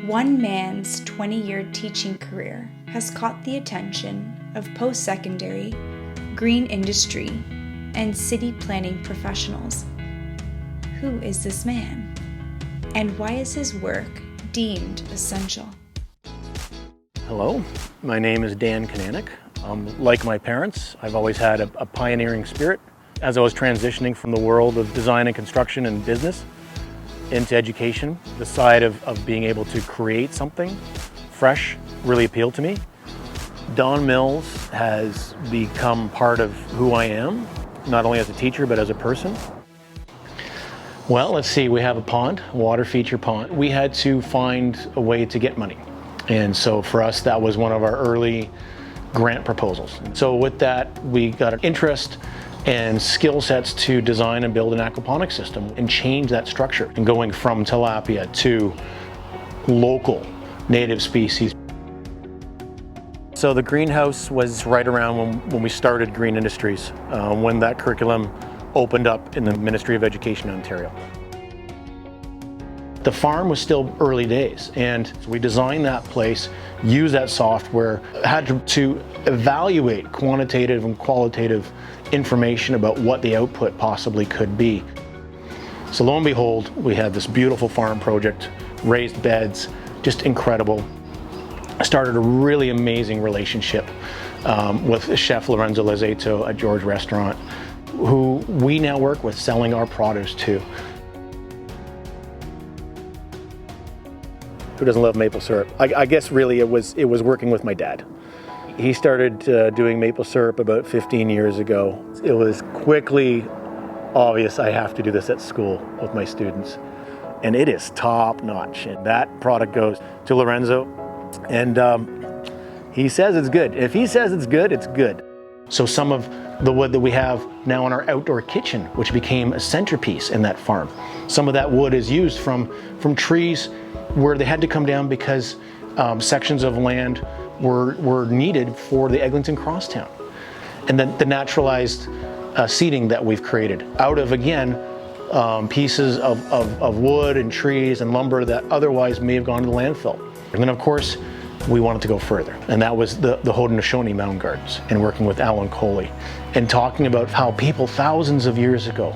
One man's 20-year teaching career has caught the attention of post-secondary, green industry, and city planning professionals. Who is this man? And why is his work deemed essential? Hello, my name is Dan Kunanec. Like my parents, I've always had a pioneering spirit. As I was transitioning from the world of design and construction and business into education, the side of being able to create something fresh really appealed to me. Don Mills has become part of who I am, not only as a teacher, but as a person. Well, let's see, we have a pond, a water feature pond. We had to find a way to get money. And so for us, that was one of our early grant proposals. So with that, we got an interest and skill sets to design and build an aquaponics system and change that structure, and going from tilapia to local native species. So the greenhouse was right around when we started Green Industries, when that curriculum opened up in the Ministry of Education in Ontario. The farm was still early days, and we designed that place, used that software, had to evaluate quantitative and qualitative information about what the output possibly could be. So lo and behold, we had this beautiful farm project, raised beds, just incredible. I started a really amazing relationship with Chef Lorenzo Lazzato at George Restaurant, who we now work with selling our produce to. Who doesn't love maple syrup? I guess really it was working with my dad. He started doing maple syrup about 15 years ago. It was quickly obvious I have to do this at school with my students. And it is top notch. And that product goes to Lorenzo, and he says it's good. If he says it's good, it's good. So some of the wood that we have now in our outdoor kitchen, which became a centerpiece in that farm, some of that wood is used from trees where they had to come down because sections of land were needed for the Eglinton Crosstown. And then the naturalized seating that we've created out of, again, pieces of wood and trees and lumber that otherwise may have gone to the landfill. And then of course, we wanted to go further. And that was the Haudenosaunee Mountain Gardens, and working with Alan Coley and talking about how people thousands of years ago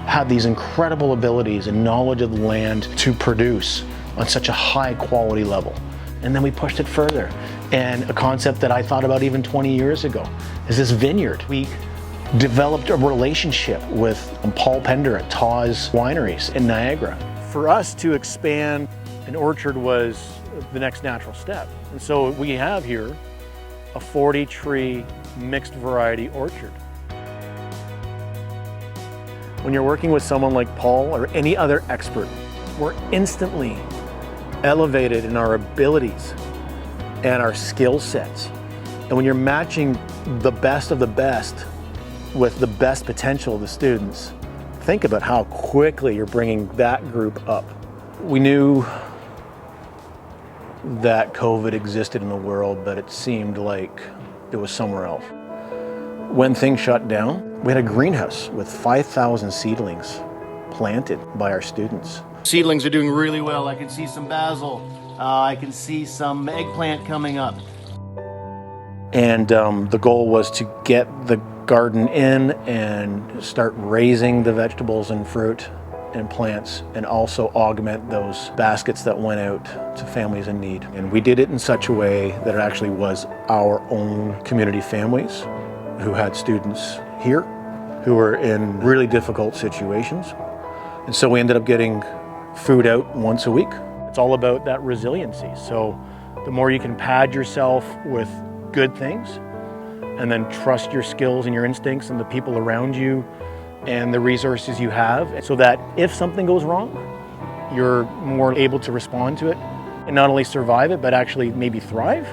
had these incredible abilities and knowledge of the land to produce on such a high quality level. And then we pushed it further. And a concept that I thought about even 20 years ago is this vineyard. We developed a relationship with Paul Pender at Taw's Wineries in Niagara. For us to expand an orchard was the next natural step. And so we have here a 40-tree mixed variety orchard. When you're working with someone like Paul or any other expert, we're instantly elevated in our abilities and our skill sets. And when you're matching the best of the best with the best potential of the students, think about how quickly you're bringing that group up. We knew that COVID existed in the world, but it seemed like it was somewhere else. When things shut down, we had a greenhouse with 5,000 seedlings planted by our students. Seedlings are doing really well. I can see some basil. I can see some eggplant coming up. And the goal was to get the garden in and start raising the vegetables and fruit and plants, and also augment those baskets that went out to families in need. And we did it in such a way that it actually was our own community families who had students here who were in really difficult situations. And so we ended up getting food out once a week. It's all about that resiliency. So the more you can pad yourself with good things and then trust your skills and your instincts and the people around you and the resources you have, so that if something goes wrong, you're more able to respond to it and not only survive it, but actually maybe thrive.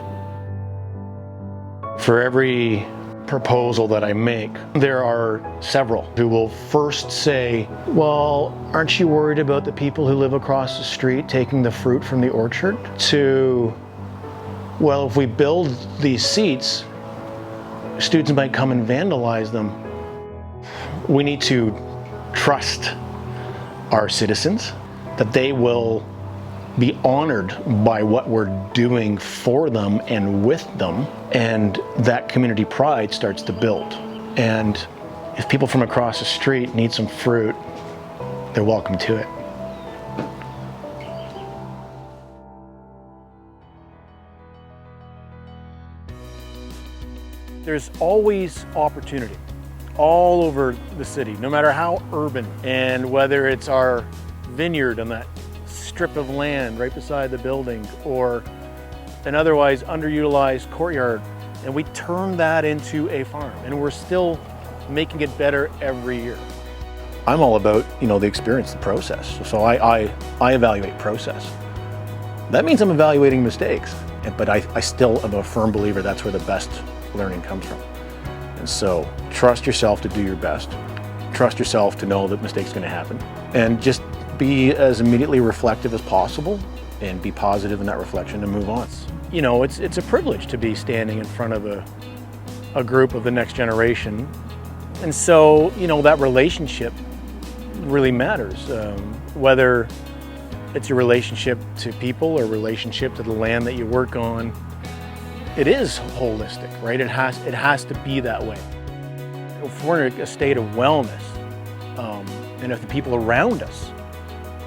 For every proposal that I make, there are several who will first say, well, aren't you worried about the people who live across the street taking the fruit from the orchard? To, well, if we build these seats, students might come and vandalize them. We need to trust our citizens that they will be honored by what we're doing for them and with them, and that community pride starts to build. And if people from across the street need some fruit, they're welcome to it. There's always opportunity all over the city, no matter how urban, and whether it's our vineyard on that strip of land right beside the building or an otherwise underutilized courtyard, and we turn that into a farm, and we're still making it better every year. I'm all about, the experience, the process. So I evaluate process. That means I'm evaluating mistakes, but I still am a firm believer that's where the best learning comes from. And so trust yourself to do your best. Trust yourself to know that mistakes are going to happen, and just be as immediately reflective as possible and be positive in that reflection and move on. It's a privilege to be standing in front of a group of the next generation. And so, that relationship really matters. Whether it's a relationship to people or a relationship to the land that you work on, it is holistic, right? It has to be that way. If we're in a state of wellness, and if the people around us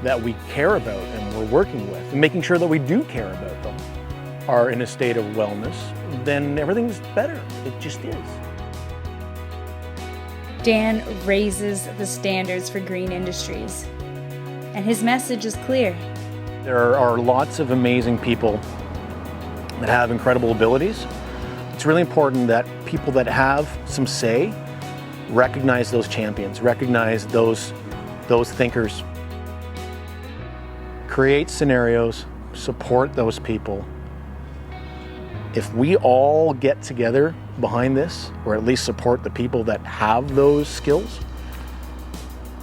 that we care about and we're working with, and making sure that we do care about them, are in a state of wellness, then everything's better. It just is. Dan raises the standards for green industries, and his message is clear. There are lots of amazing people that have incredible abilities. It's really important that people that have some say recognize those champions, recognize those thinkers, create scenarios, support those people. If we all get together behind this, or at least support the people that have those skills,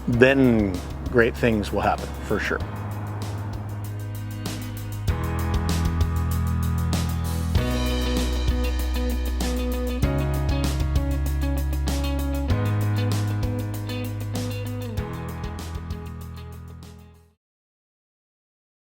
then great things will happen for sure.